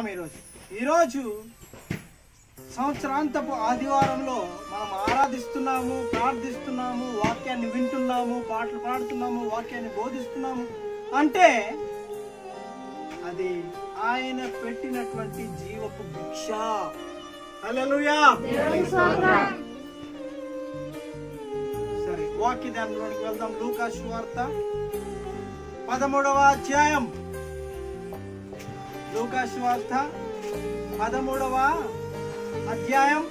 చెప్తాం. ఈరోజు సంవత్సరాంతపు ఆదివారంలో మనం ఆరాధిస్తున్నాము, ప్రార్థిస్తున్నాము, వాక్యాన్ని వింటున్నాము, పాటలు పాడుతున్నాము, వాక్యాన్ని బోధిస్తున్నాము అంటే అది ఆయన పెట్టినటువంటి జీవపు భిక్ష. హల్లెలూయా. సరే, వాక్య ధ్యానంలోనికి వెళ్దాం. లూకా సువార్త 13వ అధ్యాయం. లూకా సువార్త 13వ అధ్యాయం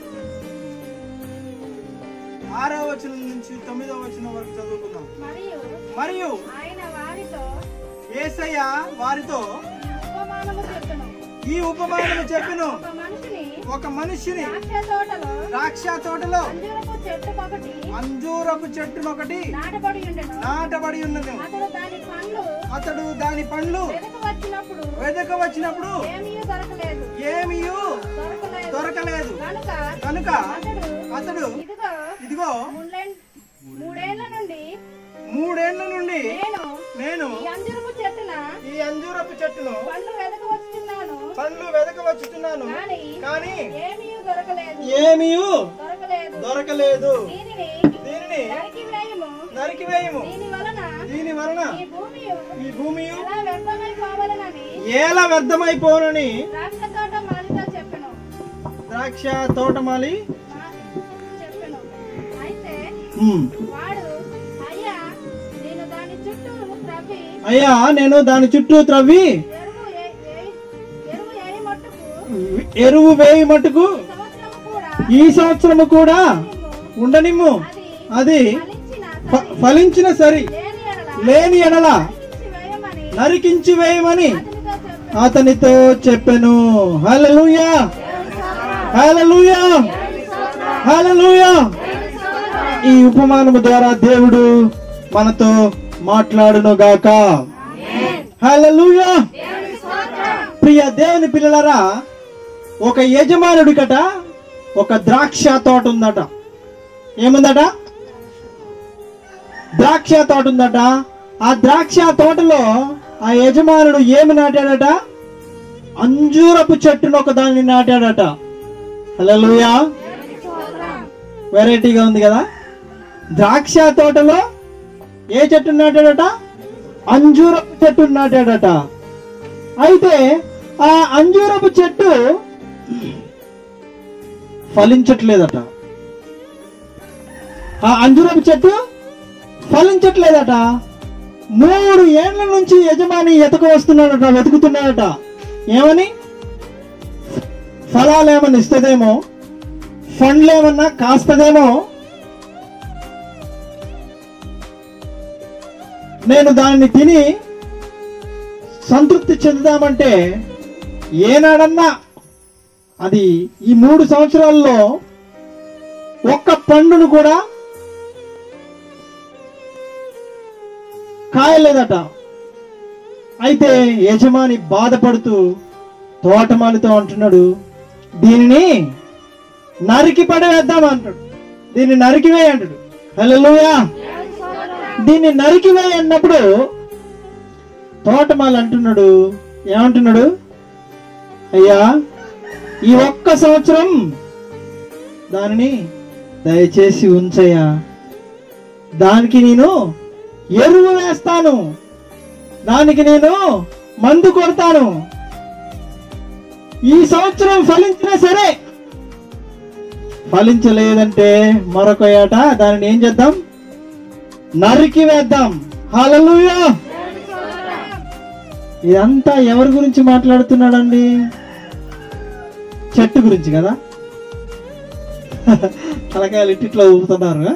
6వ వచనం నుంచి 9వ వచనం వరకు చదువుకుందాం. మరియు యేసయ్య వారితో ఈ ఉపమానము చెప్పెను. ఒక మనిషిని ద్రాక్ష తోటలో అంజూరపు చెట్టునొకటి నాటబడి ఉన్నది. అతడు దాని పండ్లు వెదక వచ్చినప్పుడు ఏమీ దొరకలేదు కనుక అతడు ఇదిగో 3 ఏళ్ల నుండి నేను ఈ అంజూరపు చెట్టును పండ్లు వెదక వచ్చుతున్నాను, కానీ ఏమీ దొరకలేదు. దీనిని నరికివేయము. దీని వలన ఈ భూమి ఎలా వ్యర్థమైపోనని ద్రాక్ష తోటమాలి చెప్పెను. అయ్యా, నేను దాని చుట్టూ త్రవ్వి ఎరువు వేయి మట్టుకు ఈ సంవత్సరము కూడా ఉండనిమ్ము. అది ఫలించిన సరి లేని ఎడల నరికించి వేయమని అతనితో చెప్పెను. హల్లెలూయా, హల్లెలూయా, హల్లెలూయా. ఈ ఉపమానము ద్వారా దేవుడు మనతో మాట్లాడును గాక. హల్లెలూయా. ప్రియ దేవుని పిల్లలారా, ఒక యజమానుడికట ఒక ద్రాక్ష తోట ఉందట. ఏముందట? ద్రాక్ష తోట ఉందట. ఆ ద్రాక్ష తోటలో ఆ యజమానుడు ఏమి నాటాడట? అంజూరపు చెట్టును ఒక దాన్ని నాటాడట. హల్లెలూయా. వెరైటీగా ఉంది కదా. ద్రాక్ష తోటలో ఏ చెట్టు నాటాడట? అంజూరపు చెట్టు నాటాడట. అయితే ఆ అంజూరపు చెట్టు ఫలించట్లేదట. ఆ అంజూరపు చెట్టు ఫలించట్లేదట. 3 ఏళ్ల నుంచి యజమాని వెతుకుతున్నాడట. ఏమని? ఫలాలు ఏమన్నా ఇస్తుందేమో, పండ్లు ఏమన్నా కాస్తదేమో, నేను దాన్ని తిని సంతృప్తి చెందుదామంటే ఏనాడన్నా అది ఈ 3 సంవత్సరాల్లో ఒక్క పండును కూడా కాయలేదట. అయితే యజమాని బాధపడుతూ తోటమాలితో అంటున్నాడు, దీనిని నరికి పడవేద్దాం అంటాడు. దీన్ని నరికివేయి అంటాడు. హల్లెలూయా. దీన్ని నరికివేయి అన్నప్పుడు తోటమాలి అంటున్నాడు, ఏమంటున్నాడు? అయ్యా, ఈ ఒక్క సంవత్సరం దానిని దయచేసి ఉంచయ్యా. దానికి నేను ఎరువు వేస్తాను, దానికి నేను మందు కొడతాను. ఈ సంవత్సరం ఫలించినా సరే, ఫలించలేదంటే మరొక ఏట దానిని ఏం చేద్దాం? నరికి వేద్దాం. హల్లెలూయా. ఇదంతా ఎవరి గురించి మాట్లాడుతున్నాడండి? చెట్టు గురించి కదా. తలకాయలు ఇట్టిట్లో ఊపుతున్నారు.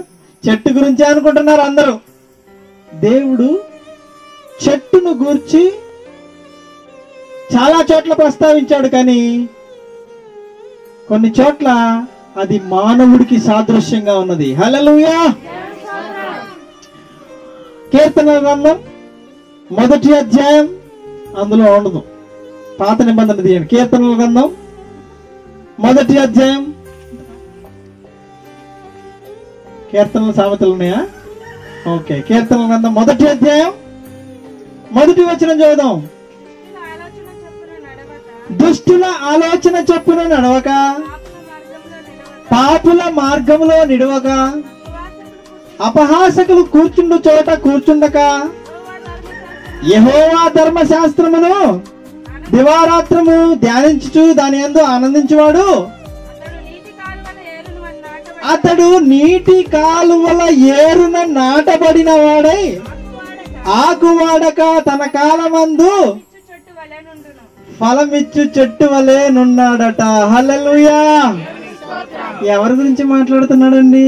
చెట్టు గురించి అనుకుంటున్నారు అందరూ. దేవుడు చెట్టును గూర్చి చాలా చోట్ల ప్రస్తావించాడు, కానీ కొన్ని చోట్ల అది మానవుడికి సాదృశ్యంగా ఉన్నది. హల్లెలూయా. కీర్తనల గ్రంథం 1వ అధ్యాయం, అందులో ఉండదు. పాత నిబంధన తీయండి. కీర్తనల గ్రంథం 1వ అధ్యాయం. కీర్తనల సామెతలు ఉన్నాయా? ఓకే. కీర్తనల గ్రంథం 1వ అధ్యాయం 1వ వచనం చదువుదాం. దుష్టుల ఆలోచన చొప్పున నడవక, పాపుల మార్గంలో నిడవక, అపహాసకులు కూర్చుండు చోట కూర్చుండక, యెహోవా ధర్మశాస్త్రమును దివారాత్రము ధ్యానించుచు దాని యందు ఆనందించువాడు అతడు నీటి కాలువల ఏరున నాటబడిన వాడై ఆకువాడక తన కాలమందు ఫలమిచ్చు చెట్టు వలె నున్నాడట. హల్లెలూయా. ఎవరి గురించి మాట్లాడుతున్నాడండి?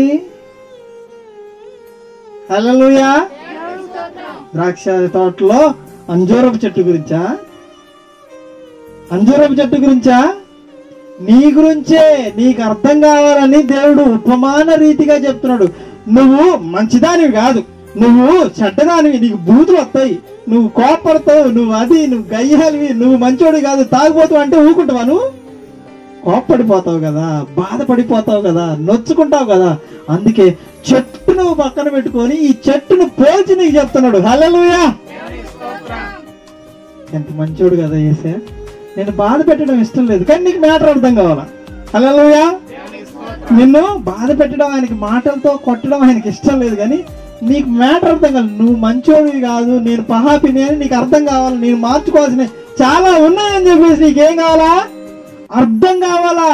హల్లెలూయా. ద్రాక్ష తోటలో అంజూరపు చెట్టు గురించా? అంజూరపు చెట్టు గురించా? నీ గురించే. నీకు అర్థం కావాలని దేవుడు ఉపమాన రీతిగా చెప్తున్నాడు. నువ్వు మంచిదానివి కాదు, నువ్వు చెడ్డదానివి, నీకు బూతులు వస్తాయి, నువ్వు కోపడతావు, నువ్వు గయ్యాలివి, నువ్వు మంచోడి కాదు, తాగుపోతావు అంటే ఊరుకుంటావా? నువ్వు కోప్పడిపోతావు కదా, బాధపడిపోతావు కదా, నొచ్చుకుంటావు కదా. అందుకే చెట్టు నువ్వు పక్కన పెట్టుకొని ఈ చెట్టును పోల్చి నీకు చెప్తున్నాడు. హల్లెలూయా. ఎంత మంచోడు కదా యేసయ్య. నేను బాధ పెట్టడం ఇష్టం లేదు, కానీ నీకు మ్యాటర్ అర్థం కావాలా? హల్లెలూయా. నిన్ను బాధ పెట్టడం ఆయనకి, మాటలతో కొట్టడం ఆయనకి ఇష్టం లేదు, కానీ నీకు మ్యాటర్ అర్థం కావాలి. నువ్వు మంచోడివి కాదు, నేను పహాపిని అని నీకు అర్థం కావాలి. నేను మార్చుకోవాల్సిన చాలా ఉన్నాయని చెప్పేసి నీకేం కావాలా? అర్థం కావాలా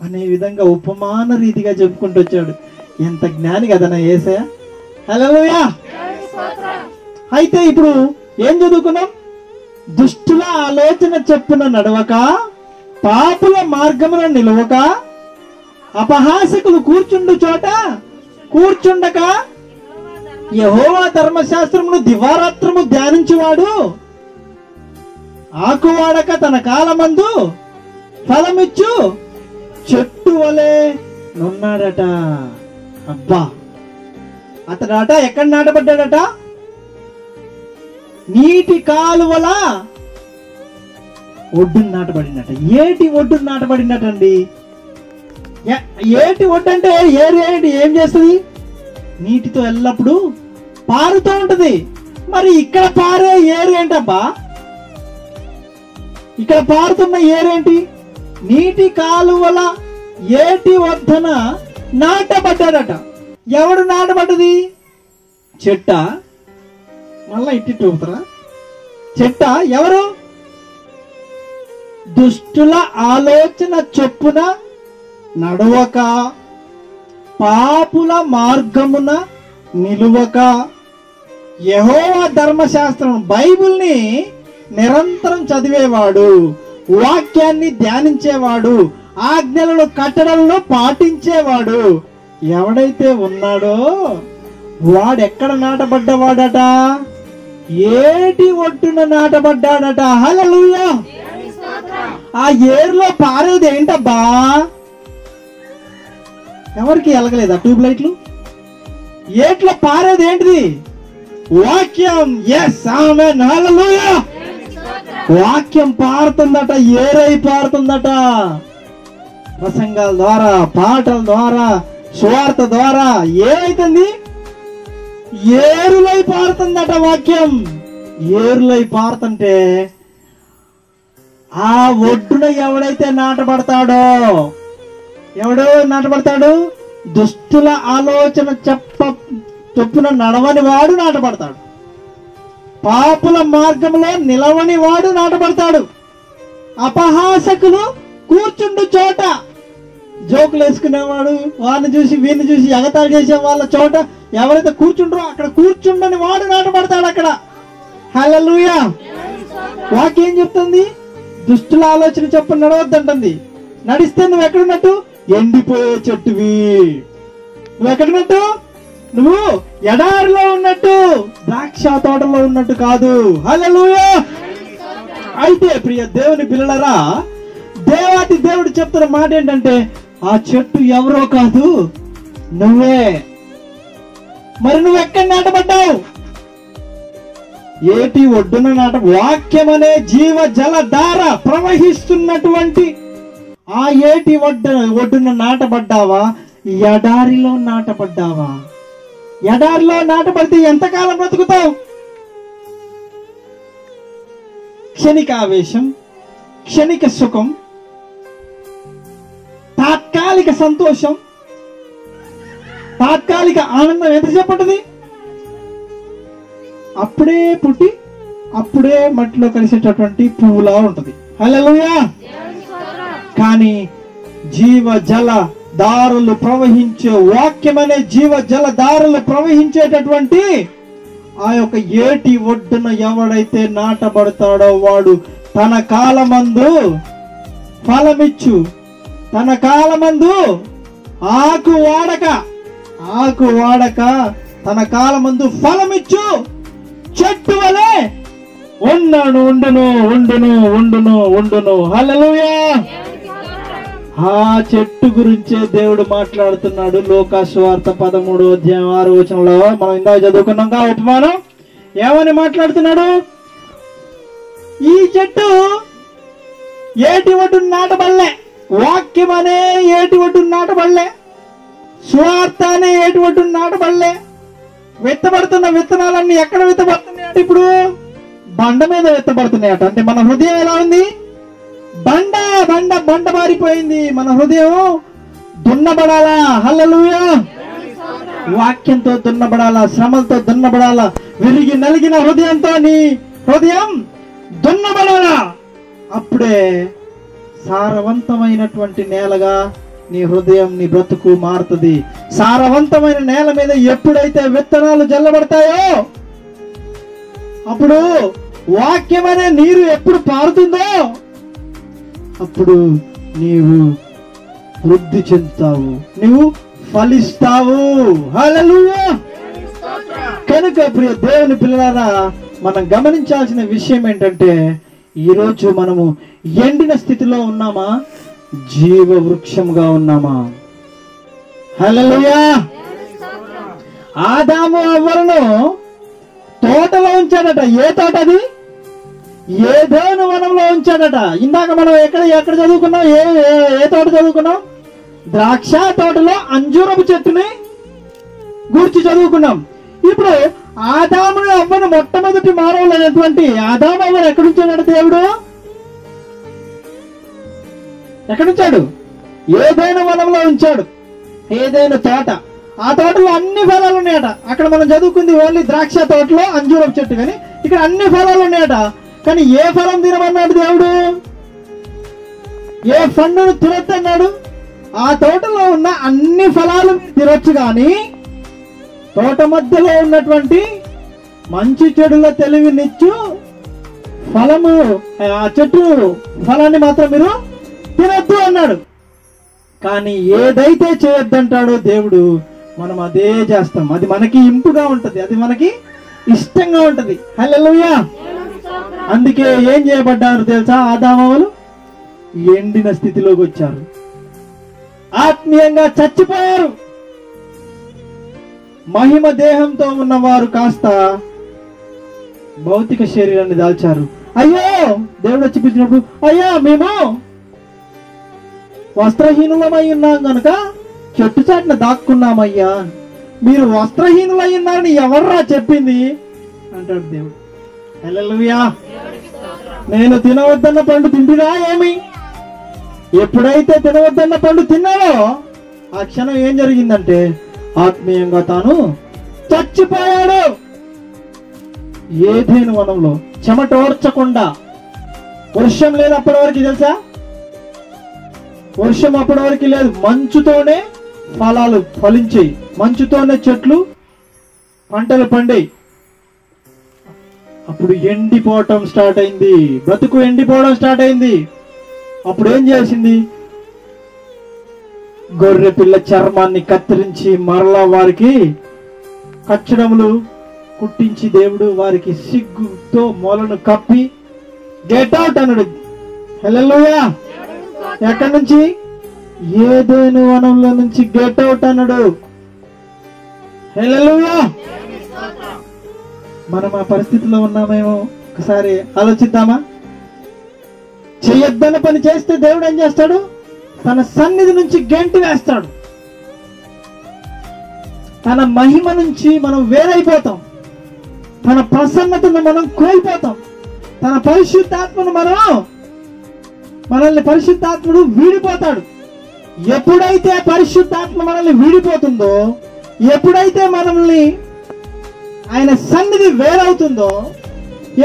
అనే విధంగా ఉపమాన రీతిగా చెప్పుకుంటూ వచ్చాడు. ఎంత జ్ఞాని కదా నా యేసయ్య. హల్లెలూయా. అయితే ఇప్పుడు ఏం చదువుకున్నాం? దుష్టుల ఆలోచన చొప్పున నడవక, పాపుల మార్గమున నిలవక, అపహాసకులు కూర్చుండు చోట కూర్చుండక, యెహోవా ధర్మశాస్త్రమును దివారాత్రము ధ్యానించువాడు ఆకువాడక తన కాలమందు ఫలమిచ్చు చెట్టు వలె నున్నాడట. అబ్బా, అతడట ఎక్కడ నాటబడ్డాడట? నీటి కాలువల ఒడ్డున నాటబడినట. ఏటి ఒడ్డున నాటబడినటండి? ఏటి ఒడ్డు అంటే ఏటి ఏం చేస్తుంది? నీటితో ఎల్లప్పుడూ పారుతూ ఉంటది. మరి ఇక్కడ పారే ఏరు ఏంటబ్బా? ఇక్కడ పారుతున్న ఏరేంటి? నీటి కాలువల ఏటి వద్దన నాటబడ్డాడట. ఎవడు నాటబడ్డది? చెట్ట? మళ్ళా ఇట్టి చూపుతారా? చెట్ట ఎవరు? దుష్టుల ఆలోచన చొప్పున నడవక, పాపుల మార్గమున నిలువక, యెహోవా ధర్మశాస్త్రం బైబిల్ని నిరంతరం చదివేవాడు, వాక్యాన్ని ధ్యానించేవాడు, ఆజ్ఞలను కట్టడలను పాటించేవాడు ఎవడైతే ఉన్నాడో వాడెక్కడ నాటబడ్డవాడట? ఏటి ఒడ్డున నాటబడ్డాడట. హల్లెలూయా. ఆ ఏరులో పారేది ఏంటబ్బా? ఎవరికి ఎలగలేదా ట్యూబ్ లైట్లు? ఏట్లో పారేది ఏంటిది? వాక్యం. ఎస్, ఆమేన్, హల్లెలూయా. వాక్యం పారుతుందట, ఏరై పారుతుందట. ప్రసంగాల ద్వారా, పాటల ద్వారా, సువార్త ద్వారా ఏమైతుంది? ఏరులై పారుతుందట వాక్యం. ఏరులై పారుతుంటే ఆ ఒడ్డున ఎవడైతే నాటబడతాడో, ఎవడు నాటబడతాడు? దుష్టుల ఆలోచన చొప్పున నడవని వాడు నాటబడతాడు. పాపుల మార్గంలో నిలవని వాడు నాటబడతాడు. అపహాసకులు కూర్చుండు చోట, జోకులు వేసుకునేవాడు, వాడిని చూసి వీడిని చూసి ఎగతాళి చేసే వాళ్ళ చోట ఎవరైతే కూర్చుంటారో అక్కడ కూర్చుండని వాడు నాటబడతాడు అక్కడ. హల్లెలూయా. వాక్యం చెప్తుంది దుష్టుల ఆలోచన చొప్పున నడవద్దంటుంది. నడిస్తే నువ్వు ఎక్కడున్నట్టు? ఎండిపోయే చెట్టువి. నువ్వు ఎక్కడున్నట్టు? నువ్వు ఎడారిలో ఉన్నట్టు, ద్రాక్ష తోటలో ఉన్నట్టు కాదు. హల్లెలూయా. అయితే ప్రియ దేవుని పిల్లలరా, దేవాతి దేవుడు చెప్తున్న మాట ఏంటంటే ఆ చెట్టు ఎవరో కాదు, నువ్వే. మరి నువ్వు ఎక్కడ నాటబడ్డావు? ఏటి ఒడ్డున వాక్యం అనే జీవ జల ధార ప్రవహిస్తున్నటువంటి ఆ ఏటి ఒడ్డున నాటబడ్డావా? ఎడారిలో నాటబడ్డావా? ఎడారిలో నాటబడితే ఎంతకాలం బ్రతుకుతావు? క్షణికావేశం, క్షణిక సుఖం, తాత్కాలిక సంతోషం, తాత్కాలిక ఆనందం ఎంతసేపు ఉంటుంది? అప్పుడే పుట్టి అప్పుడే మట్టిలో కలిసేటటువంటి పువ్వులా ఉంటుంది. హల్లెలూయా. కానీ జీవ జల దారులు ప్రవహించే వాక్యం అనే జీవ జల దారులు ప్రవహించేటటువంటి ఆ యొక్క ఏటి ఒడ్డున ఎవడైతే నాటబడతాడో వాడు తన కాలమందు ఫలమిచ్చు, తన కాలమందు ఆకు వాడక తన కాలమందు ఫలమిచ్చు చెట్టు వలె ఉండును. హల్లెలూయా. ఆ చెట్టు గురించే దేవుడు మాట్లాడుతున్నాడు. లోకాసు వార్త 13వ అధ్యాయం 6వ వచనంలో మనం ఇందాక చదువుకున్నాం ఉపమానం. ఏమని మాట్లాడుతున్నాడు? ఈ చెట్టు ఏటి ఒడ్డున నాటబడలే, వాక్యం అనే ఏటి ఒడ్డున నాటబడలే, స్వార్థ అనే ఏటి ఒడ్డున నాటబడలే. విత్తబడుతున్న విత్తనాలన్నీ ఎక్కడ విత్తబడుతున్నాయట? ఇప్పుడు బండ మీద విత్తబడుతున్నాయట. అంటే మన హృదయం ఎలా ఉంది? బండ మారిపోయింది. మన హృదయం దున్నబడాలా. హల్లెలూయా. వాక్యంతో దున్నబడాలా, శ్రమలతో దున్నబడాలా. విరిగి నలిగిన హృదయంతో నీ హృదయం దున్నబడాలా. అప్పుడే సారవంతమైనటువంటి నేలగా నీ హృదయం, నీ బ్రతుకు మారుతుంది. సారవంతమైన నేల మీద ఎప్పుడైతే విత్తనాలు జల్లబడతాయో, అప్పుడు వాక్యం అనే నీరు ఎప్పుడు పారుతుందో అప్పుడు నీవు వృద్ధి చెందుతావు, నీవు ఫలిస్తావు. హల్లెలూయా. కనుక ప్రియ దేవుని పిల్లలారా, మనం గమనించాల్సిన విషయం ఏంటంటే, ఈరోజు మనము ఎండిన స్థితిలో ఉన్నామా, జీవ వృక్షంగా ఉన్నామా? హల్లెలూయా. ఆదాము అవ్వలను తోటలో ఉంచాడట. ఏ తోట అది? ఏదెను వనంలో ఉంచాడట. ఇందాక మనం ఎక్కడ చదువుకున్నాం? ఏ తోట చదువుకున్నాం? ద్రాక్ష తోటలో అంజూరపు చెట్టుని గూర్చి చదువుకున్నాం. ఇప్పుడు ఆదాము అవ్వను మొట్టమొదటి మానవులైనటువంటి ఆదాము అవ్వను ఎక్కడుంచాడు దేవుడు? ఎక్కడుంచాడు? ఏదైనా వనంలో ఉంచాడు. ఏదైనా తోట. ఆ తోటలో అన్ని ఫలాలు ఉన్నాయట. అక్కడ మనం చదువుకుంది ఓన్లీ ద్రాక్ష తోటలో అంజూరపు చెట్టు, కానీ ఇక్కడ అన్ని ఫలాలు ఉన్నాయట. కానీ ఏ ఫలం తినమన్నాడు దేవుడు? ఏ పండును తినొద్దన్నాడు? ఆ తోటలో ఉన్న అన్ని ఫలాలు తినొచ్చు, కానీ తోట మధ్యలో ఉన్నటువంటి మంచి చెడుల తెలివినిచ్చు ఫలము, ఆ చెట్టు ఫలాన్ని మాత్రం మీరు తినొద్దు అన్నాడు. కానీ ఏదైతే చేయొద్దంటాడో దేవుడు, మనం అదే చేస్తాం. అది మనకి ఇంపుగా ఉంటది, అది మనకి ఇష్టంగా ఉంటది. హల్లెలూయా. అందుకే ఏం చేయబడ్డారు తెలుసా? ఆదామవ్వలు ఎండిన స్థితిలోకి వచ్చారు, ఆత్మీయంగా చచ్చిపోయారు. మహిమ దేహంతో ఉన్నవారు కాస్త భౌతిక శరీరాన్ని దాల్చారు. అయ్యో, దేవుడు వచ్చి పిలిచినప్పుడు, అయ్యా మేము వస్త్రహీనులమై ఉన్నాం కనుక చెట్టు చాటున దాక్కున్నామయ్యా, మీరు వస్త్రహీనులై ఉన్నారని ఎవర్రా చెప్పింది అంటాడు దేవుడు. హల్లెలూయా. నేను తినవద్దన్న పండు తింటిరా ఏమి? ఎప్పుడైతే తినవద్దన్న పండు తిన్నాడో ఆ క్షణం ఏం జరిగిందంటే ఆత్మీయంగా తాను చచ్చిపోయాడు. ఏదేను వనంలో చెమటోర్చకుండా, వర్షం లేదు అప్పటి వరకు, తెలుసా? వర్షం అప్పటి వరకు లేదు. మంచుతోనే ఫలాలు ఫలించాయి, మంచుతోనే చెట్లు పంటలు పండాయి. అప్పుడు ఎండిపోవటం స్టార్ట్ అయింది, బ్రతుకు ఎండిపోవడం స్టార్ట్ అయింది. అప్పుడు ఏం చేసింది? గొర్రె పిల్ల చర్మాన్ని కత్తిరించి మరలా వారికి కచ్చడములు కుట్టించి దేవుడు వారికి సిగ్గుతో మొలను కప్పి గెట్ అవుట్ అన్నాడు. హల్లెలూయా. ఎక్కడి నుంచి? ఏదైనా వనంలో నుంచి గెట్ అవుట్ అన్నాడు. హల్లెలూయా. మనం ఆ పరిస్థితిలో ఉన్నామేమో ఒకసారి ఆలోచిద్దామా? చేయొద్దన్న పని చేస్తే దేవుడు ఏం చేస్తాడు? తన సన్నిధి నుంచి గెంటి వేస్తాడు. తన మహిమ నుంచి మనం వేరైపోతాం, తన ప్రసన్నతను మనం కోల్పోతాం, తన పరిశుద్ధాత్మను మనం మనల్ని పరిశుద్ధాత్ముడు వీడిపోతాడు. ఎప్పుడైతే పరిశుద్ధాత్మ మనల్ని వీడిపోతుందో, ఎప్పుడైతే మనల్ని ఆయన సన్నిధి వేరవుతుందో,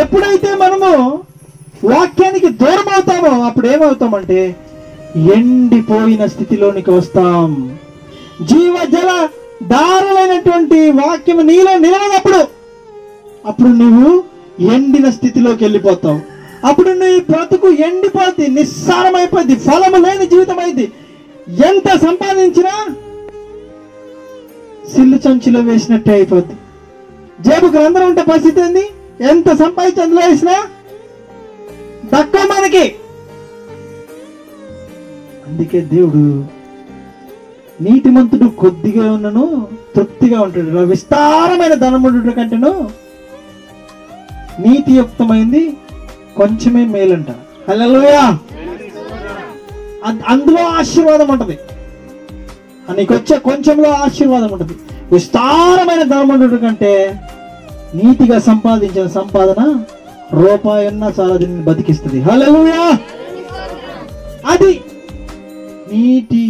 ఎప్పుడైతే మనము వాక్యానికి దూరం అవుతామో, అప్పుడు ఏమవుతామంటే ఎండిపోయిన స్థితిలోనికి వస్తాం. జీవజల దారులైనటువంటి వాక్యము నీలో నిలవనప్పుడు అప్పుడు నువ్వు ఎండిన స్థితిలోకి వెళ్ళిపోతావు. అప్పుడు నీ బ్రతుకు ఎండిపోద్ది, నిస్సారమైపోద్ది, ఫలము లేని జీవితం అయింది. ఎంత సంపాదించినా సిల్లు చంచులో వేసినట్టే అయిపోద్ది. జేబుకు రంధ్రం ఉంటే పరిస్థితి ఏంది? ఎంత సంపాదించి అందులో వేసినా తక్కువ మనకి. అందుకే దేవుడు నీతిమంతుడు కొద్దిగా ఉన్నను తృప్తిగా ఉంటాడు, విస్తారమైన ధనముడు కంటేను నీతియుక్తమైంది కొంచెమే మేలంట. హల్లెలూయా. అందులో ఆశీర్వాదం ఉంటది, నీకొచ్చే కొంచెంలో ఆశీర్వాదం ఉంటది. విస్తారమైన ధనముడు కంటే నీతిగా సంపాదించిన సంపాదన రూపాయి ఉన్నా చాలా దీన్ని బతికిస్తుంది. హల్లెలూయా. అది నీటి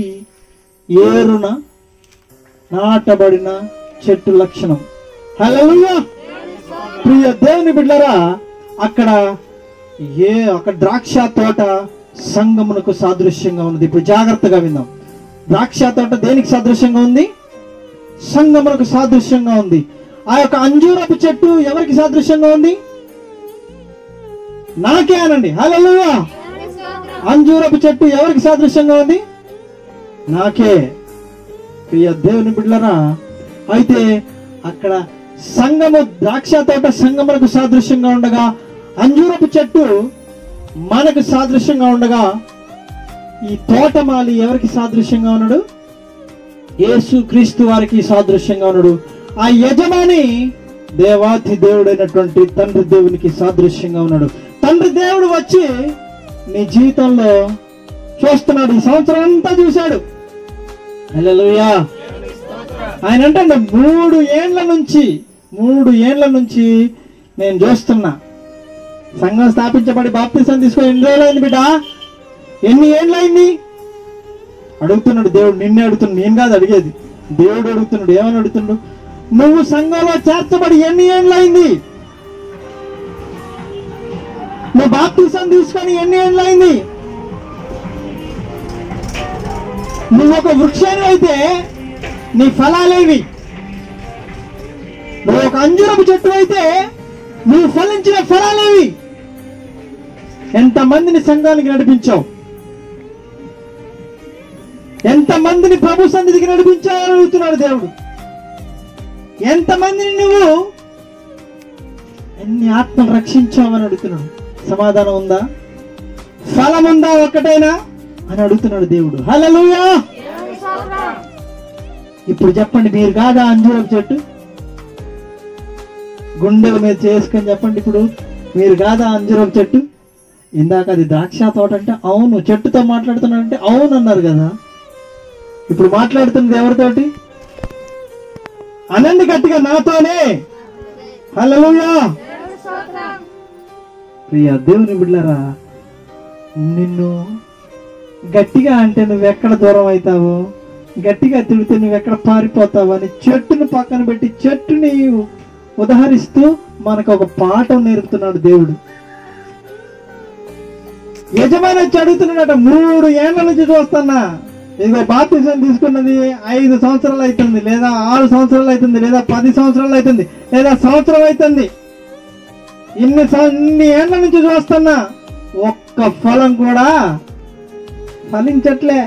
ఏరున నాటబడిన చెట్టు లక్షణం. హల్లెలూయా. ప్రియ దేవుని బిడ్డలారా, అక్కడ ద్రాక్ష తోట సంగమునకు సాదృశ్యంగా ఉన్నది. ఇప్పుడు జాగ్రత్తగా విందాం. ద్రాక్ష తోట దేనికి సాదృశ్యంగా ఉంది? సంగమునకు సాదృశ్యంగా ఉంది. ఆ యొక్క అంజూరపు చెట్టు ఎవరికి సాదృశ్యంగా ఉంది? నాకే అనండి. హల్లెలూయా. అంజూరపు చెట్టు ఎవరికి సాదృశ్యంగా ఉంది? నాకే. ప్రియ దేవుని బిడ్డలారా, అయితే అక్కడ సంగము ద్రాక్ష తోట సంగమునకు సాదృశ్యంగా ఉండగా, అంజూరపు చెట్టు మనకు సాదృశ్యంగా ఉండగా, ఈ తోటమాలి ఎవరికి సాదృశ్యంగా ఉన్నాడు? యేసు క్రీస్తు వారికి సాదృశ్యంగా ఉన్నాడు. ఆ యజమాని దేవాతి దేవుడైనటువంటి తండ్రి దేవునికి సాదృశ్యంగా ఉన్నాడు. తండ్రి దేవుడు వచ్చి నీ జీవితంలో చూస్తున్నాడు. ఈ సంవత్సరం అంతా చూశాడు. హల్లెలూయా. ఆయన అంటే 3 ఏండ్ల నుంచి నేను చూస్తున్నా. సంఘం స్థాపించబడి బాప్తిసం తీసుకొని ఎన్ని రోజులైంది బిడ్డ? ఎన్ని ఏండ్లైంది అడుగుతున్నాడు దేవుడు. నిన్నే అడుగుతున్నాడు, నేను కాదు అడిగేది, దేవుడు అడుగుతున్నాడు. ఏమని అడుగుతున్నాడు? నువ్వు సంఘంలో చేర్చబడి ఎన్ని ఏండ్లైంది? నువ్వు బాప్తిసం తీసుకొని ఎన్ని ఏండ్లైంది? నువ్వు ఒక వృక్షాన్ని అయితే నీ ఫలాలేవి? నువ్వు ఒక అంజూరపు చెట్టు అయితే నువ్వు ఫలించిన ఫలాలేవి? ఎంతమందిని సంఘానికి నడిపించావు? ఎంతమందిని ప్రభు సన్నిధికి నడిపించావని అడుగుతున్నాడు దేవుడు. ఎంతమందిని నువ్వు ఎన్ని ఆత్మలు రక్షించావని అడుగుతున్నాడు. సమాధానం ఉందా? ఫలం ఉందా ఒక్కటైనా అని అడుగుతున్నాడు దేవుడు. హల్లెలూయా. ఇప్పుడు చెప్పండి, మీరు కాదా అంజూరపు చెట్టు? గుండెల మీద చేసుకొని చెప్పండి, ఇప్పుడు మీరు కాదా అంజూరపు చెట్టు? ఇందాక అది ద్రాక్ష తోట అంటే అవును, చెట్టుతో మాట్లాడుతున్నాడంటే అవును అన్నారు కదా. ఇప్పుడు మాట్లాడుతున్నది ఎవరితోటి? అనండి గట్టిగా, నాతోనే. హల్లెలూయా. ప్రియ దేవుని బిడ్డలారా, నిన్ను గట్టిగా అంటే నువ్వెక్కడ దూరం అవుతావు, గట్టిగా తిడితే నువ్వెక్కడ పారిపోతావు అని చెట్టును పక్కన పెట్టి చెట్టుని ఉదాహరిస్తూ మనకు ఒక పాఠం నేర్పుతున్నాడు దేవుడు. యజమాని వచ్చి అడుగుతున్నాడట, 3 ఏండ్ల నుంచి చూస్తున్నా, ఇదిగో బాప్తిసం తీసుకున్నది 5 సంవత్సరాలు అవుతుంది, లేదా 6 సంవత్సరాలు అవుతుంది, లేదా 10 సంవత్సరాలు అవుతుంది, లేదా సంవత్సరం అవుతుంది. ఇన్ని ఏండ్ల నుంచి చూస్తున్నా ఒక్క ఫలం కూడా ఫలించట్లే.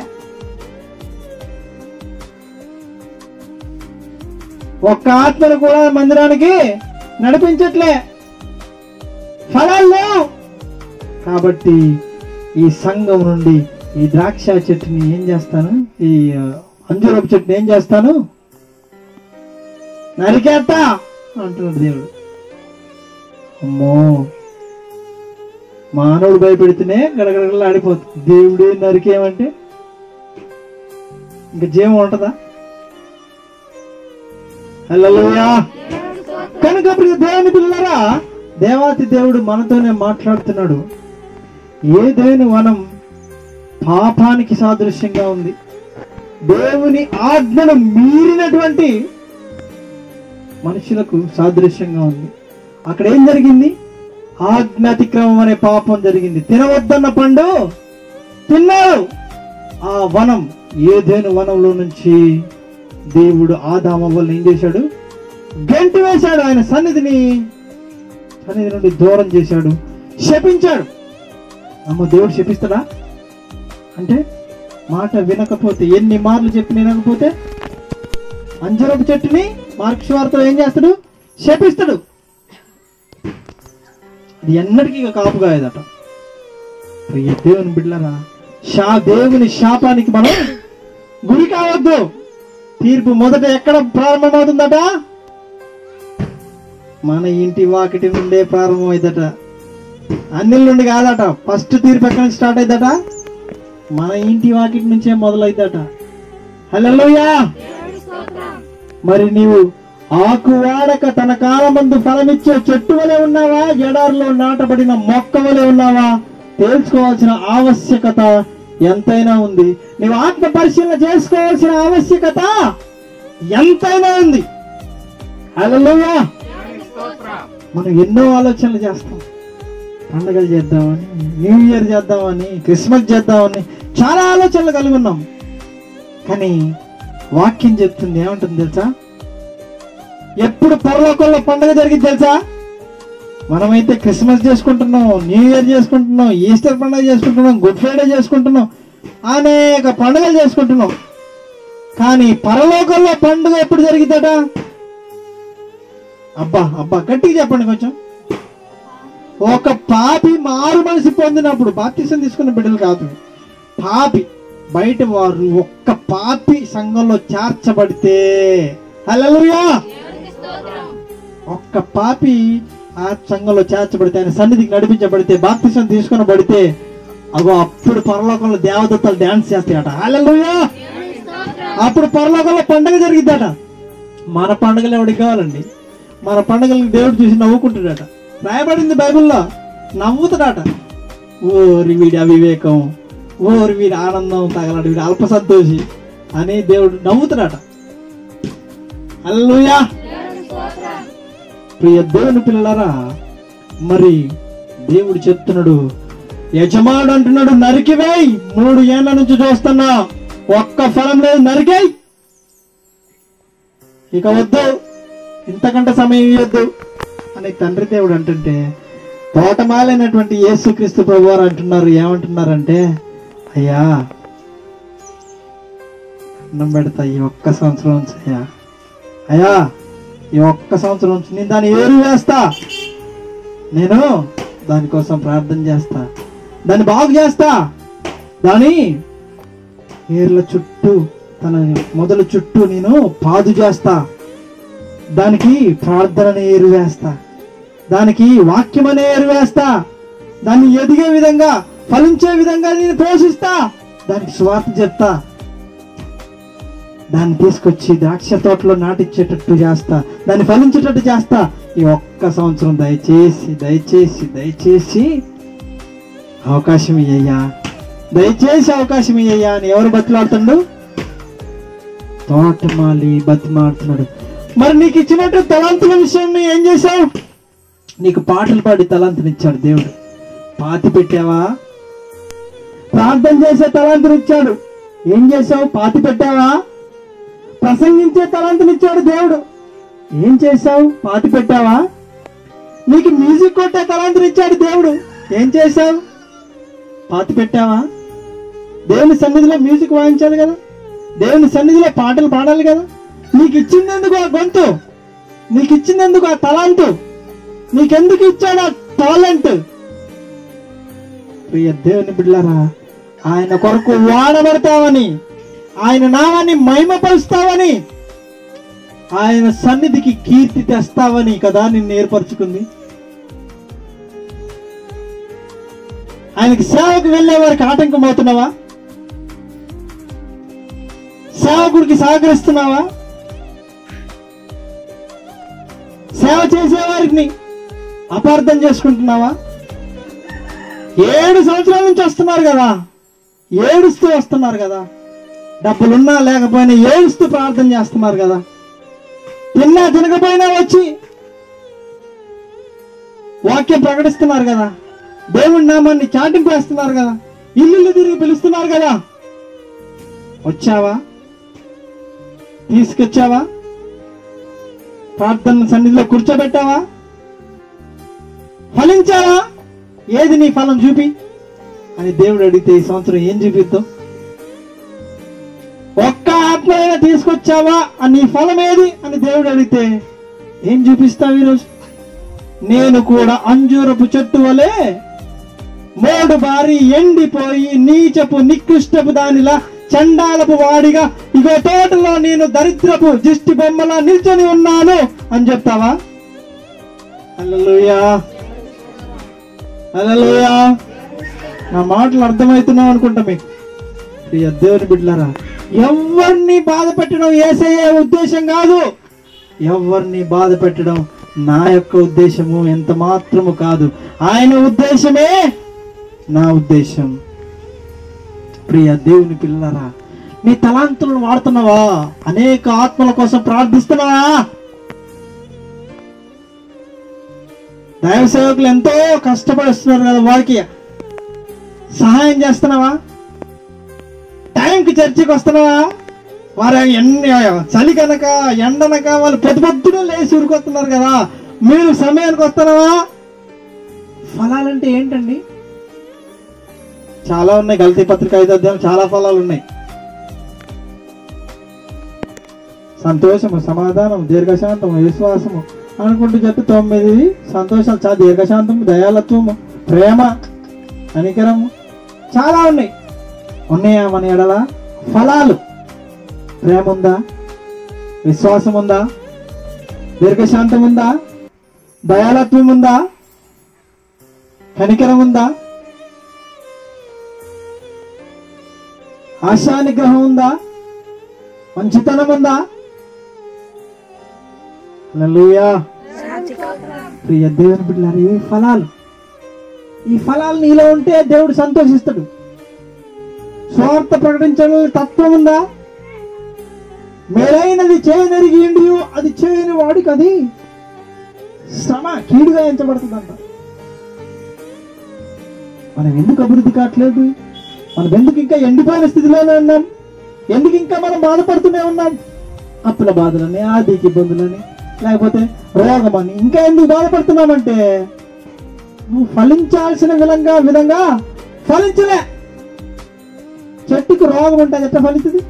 ఒక్క ఆత్మను కూడా మందిరానికి నడిపించట్లే, ఫలాలు లేవు. కాబట్టి ఈ సంఘం నుండి ఈ ద్రాక్ష చెట్టుని ఏం చేస్తాను, ఈ అంజూరపు చెట్టుని ఏం చేస్తాను, నరికేస్తా అంటున్నాడు దేవుడు. అమ్మో, మానవుడు భయపెడితేనే గడగడగడలు ఆడిపోతుంది. దేవుడు నరికేమంటే ఇంకా జీవం ఉంటదా? హల్లెలూయా. కనుక ప్రియ దేవుని పిల్లలారా, దేవాతి దేవుడు మనతోనే మాట్లాడుతున్నాడు. ఏదైనా వనం పాపానికి సాదృశ్యంగా ఉంది. దేవుని ఆజ్ఞను మీరినటువంటి మనుషులకు సాదృశ్యంగా ఉంది. అక్కడ ఏం జరిగింది? ఆజ్ఞాతిక్రమం అనే పాపం జరిగింది. తినవద్దన్న పండు తిన్నారు. ఆ వనం, ఏదైనా వనంలో నుంచి దేవుడు ఆదాము హవ్వలను ఏం చేశాడు? గెంటి వేశాడు. ఆయన సన్నిధి నుండి దూరం చేశాడు, శపించాడు. అమ్మ, దేవుడు శపిస్తాడా? అంటే మాట వినకపోతే, ఎన్ని మార్లు చెప్పి వినకపోతే అంజరపు చెట్టుని మార్క్స్ వార్తలో ఏం చేస్తాడు? శపిస్తాడు. అది ఎన్నటికీ కాపు కాయదట. దేవుని బిడ్డలారా, దేవుని శాపానికి మనం గురి కావద్దు. తీర్పు మొదట ఎక్కడ ప్రారంభమవుతుందట? మన ఇంటి వాకిటి నుండే ప్రారంభమైందట. అన్నిల నుండి కాదట. ఫస్ట్ తీర్పు ఎక్కడి నుంచి స్టార్ట్ అయిందట? మన ఇంటి వాకిటి నుంచే మొదలైందట. హల్లెలూయా. మరి నీవు ఆకు వాడక తన కాలమందు ఫలమిచ్చే చెట్టు వలె ఉన్నావా, ఎడారిలో నాటబడిన మొక్క వలె ఉన్నావా? తేల్చుకోవాల్సిన ఆవశ్యకత ఎంతైనా ఉంది. నీవు ఆత్మ పరిశీలన చేసుకోవాల్సిన ఆవశ్యకత ఎంతైనా ఉంది. హల్లెలూయా. మనం ఎన్నో ఆలోచనలు చేస్తాం. పండుగలు చేద్దామని, న్యూ ఇయర్ చేద్దామని, క్రిస్మస్ చేద్దామని చాలా ఆలోచనలు కలిగి ఉన్నాం. కానీ వాక్యం చెప్తుంది, ఏమంటుంది తెలుసా? ఎప్పుడు పరలోకంలో పండుగ జరిగింది తెలుసా? మనమైతే క్రిస్మస్ చేసుకుంటున్నాం, న్యూ ఇయర్ చేసుకుంటున్నాం, ఈస్టర్ పండుగ చేసుకుంటున్నాం, గుడ్ ఫ్రైడే చేసుకుంటున్నాం, అనేక పండుగలు చేసుకుంటున్నాం. కానీ పరలోకంలో పండుగ ఎప్పుడు జరిగిద్దట? అబ్బా అబ్బా గట్టిగా చెప్పండి కొంచెం. ఒక పాపి మారు మనసు పొందినప్పుడు, బాప్తిసం తీసుకున్న బిడ్డలు కాదు, పాపి బయట వారు ఒక్క పాపి సంఘంలో చేర్చబడితే, హల్లెలూయా, ఒక్క పాపి ఆ సంఘంలో చేర్చబడితే, ఆయన సన్నిధికి నడిపించబడితే, బాప్తిసం తీసుకునబడితే, అగో అప్పుడు పరలోకంలో దేవదత్తలు డాన్స్ చేస్తాయట. హల్లెలూయా. అప్పుడు పరలోకంలో పండుగ జరిగిద్దట. మన పండుగలు ఎవరికి కావాలండి? మన పండుగలను దేవుడు చూసి నవ్వుకుంటాడట. రాయబడింది బైబిల్లో, నవ్వుతాడట. ఓరి వీడి అవివేకం, ఓరి వీడి ఆనందం తగలడు, వీడి అల్ప సంతోషి అని దేవుడు నవ్వుతాడట. హల్లెలూయా. ప్రియ దేవుని పిల్లలారా, మరి దేవుడు చెప్తున్నాడు, యజమానుడు అంటున్నాడు, నరికివేయ్. 3 ఏళ్ల నుంచి చూస్తున్నా, ఒక్క ఫలం లేదు, నరికేయ్. ఇక వద్దు, ఇంతకంటే సమయం ఇవ్వద్దు అని తండ్రి దేవుడు అంటుంటే, తోటమాలైనటువంటి యేసుక్రీస్తు ప్రభువారు అంటున్నారు, ఏమంటున్నారంటే, అయ్యా అన్నం పెడతా ఈ ఒక్క సంవత్సరం నుంచి, అయ్యా ఈ ఒక్క సంవత్సరం నుంచి నేను దాన్ని ఏరు వేస్తా, నేను దానికోసం ప్రార్థన చేస్తా, దాన్ని బాగు చేస్తా, దాని ఏర్ల చుట్టూ, తన మొదలు చుట్టూ నేను పాదు చేస్తా, దానికి ప్రార్థనని ఎరువేస్తా, దానికి వాక్యం అనే ఎరువేస్తా, దాన్ని ఎదిగే విధంగా, ఫలించే విధంగా నేను పోషిస్తా, దానికి సువార్త చెప్తా, దాన్ని తీసుకొచ్చి ద్రాక్ష తోటలో నాటించేటట్టు చేస్తా, దాన్ని ఫలించేటట్టు చేస్తా. ఈ ఒక్క సంవత్సరం దయచేసి దయచేసి దయచేసి అవకాశం ఇయ్యా, దయచేసి అవకాశం ఇయ్యా అని ఎవరు బతిలాడుతుండు? తోటమాలి బతిమాడుతున్నాడు. మరి నీకు ఇచ్చినట్టు తలాంతుల విషయాన్ని ఏం చేశావు? నీకు పాటలు పాడి తలాంతునిచ్చాడు దేవుడు. పాతి పెట్టావా? ప్రార్థన చేసే తలాంతునిచ్చాడు. ఏం చేసావు? పాతి పెట్టావా? ప్రసంగించే తలాంతునిచ్చాడు దేవుడు. ఏం చేశావు? పాతి పెట్టావా? నీకు మ్యూజిక్ కొట్టే తలాంతునిచ్చాడు దేవుడు. ఏం చేశావు? పాతి పెట్టావా? దేవుని సన్నిధిలో మ్యూజిక్ వాయించాలి కదా, దేవుని సన్నిధిలో పాటలు పాడాలి కదా. నీకు ఇచ్చిందెందుకు ఆ గొంతు? నీకు ఇచ్చిందెందుకు ఆ తలాంతు? నీకెందుకు ఇచ్చాడు ఆ టాలెంట్? ప్రియ దేవుని బిడ్డలారా, ఆయన కొరకు వాడబడతావని, ఆయన నామాన్ని మహిమపరుస్తావని, ఆయన సన్నిధికి కీర్తి తెస్తావని కదా నిన్ను ఏర్పరచుకుంది. ఆయనకి సేవకు వెళ్లే వారికి ఆటంకం అవుతున్నావా? సేవకుడికి సహకరిస్తున్నావా? సేవ చేసేవారికి అపార్థం చేసుకుంటున్నావా? 7 సంవత్సరాల నుంచి వస్తున్నారు కదా, ఏడుస్తూ వస్తున్నారు కదా, డబ్బులున్నా లేకపోయినా ఏడుస్తూ ప్రార్థన చేస్తున్నారు కదా, తిన్నా తినకపోయినా వచ్చి వాక్యం ప్రకటిస్తున్నారు కదా, దేవుడి నామాన్ని చాటింపు వేస్తున్నారు కదా, ఇల్లు తిరిగి పిలుస్తున్నారు కదా. వచ్చావా? తీసుకొచ్చావా? ప్రార్థన సన్నిధిలో కూర్చోబెట్టావా? ఫలించావా? ఏది నీ ఫలం చూపి అని దేవుడు అడిగితే ఈ సంవత్సరం ఏం చూపిద్దాం? ఒక్క ఆత్మీయ తీసుకొచ్చావా అని నీ ఫలం ఏది అని దేవుడు అడిగితే ఏం చూపిస్తావు ఈరోజు? నేను కూడా అంజూరపు చెట్టు వలె మోడు బారి ఎండిపోయి నీచపు నికృష్టపు దానిలా చండాలపు వాడిగా ఇగో తోటలో నేను దరిద్రపు దిష్టి బొమ్మలా నిల్చొని ఉన్నాను అని చెప్తావా? హల్లెలూయా, హల్లెలూయా. నా మాటలు అర్థమవుతున్నావు అనుకుంటా మీకు. ప్రియ దేవుని బిడ్డలారా, ఎవరిని బాధ పెట్టడం యేసయ్య ఉద్దేశం కాదు. ఎవరిని బాధ పెట్టడం నా యొక్క ఉద్దేశము ఎంత మాత్రము కాదు. ఆయన ఉద్దేశమే నా ఉద్దేశం. ప్రియ దేవుని పిల్లరా, నీ తలాంతులను వాడుతున్నావా? అనేక ఆత్మల కోసం ప్రార్థిస్తున్నావా? దైవ సేవకులు ఎంతో కష్టపడిస్తున్నారు కదా, వారికి సహాయం చేస్తున్నావా? టైంకి చర్చికి వస్తున్నావా? వారు చలి కనుక ఎండనక వాళ్ళు పొద్దున లేచి ఉరుకొస్తున్నారు కదా, మీరు సమయానికి వస్తున్నావా? ఫలాలంటే ఏంటండి? చాలా ఉన్నాయి. గలతీ పత్రిక 5వ అధ్యాయం చాలా ఫలాలు ఉన్నాయి. సంతోషము, సమాధానం, దీర్ఘశాంతము, విశ్వాసము అనుకుంటూ చెప్పి 9 సంతోషాలు. చాలా దీర్ఘశాంతము, దయాలత్వము, ప్రేమ, కనికరము చాలా ఉన్నాయి. ఉన్నాయా మన ఎడల ఫలాలు? ప్రేమ ఉందా? విశ్వాసం ఉందా? దీర్ఘశాంతం ఉందా? దయాలత్వం ఉందా? కనికరం ఉందా? ఆశానిగ్రహం ఉందా? మంచితనం ఉందా? హల్లెలూయా. ప్రియ దేవుని బిడ్డలారా, ఈ ఫలాలు, ఈ ఫలాలు నీలో ఉంటే దేవుడు సంతోషిస్తాడు. స్వార్థ ప్రకటించడం తత్వం ఉందా? మేలైనది చేయనరిగి అది చేయని వాడికి అది శ్రమ, కీడుగా ఎంచబడుతుందంట. మనం ఎందుకు అభివృద్ధి కావట్లేదు? మనం ఎందుకు ఇంకా ఎండిపోయిన స్థితిలోనే ఉన్నాం? ఎందుకు ఇంకా మనం బాధపడుతూనే ఉన్నాం? అప్పుల బాధలని, ఆర్థిక ఇబ్బందులని, లేకపోతే రోగమని ఇంకా ఎందుకు బాధపడుతున్నామంటే నువ్వు ఫలించాల్సిన విధంగా ఫలించలే. చెట్టుకు రోగం ఉంటుంది, ఎట్లా ఫలిస్తుంది?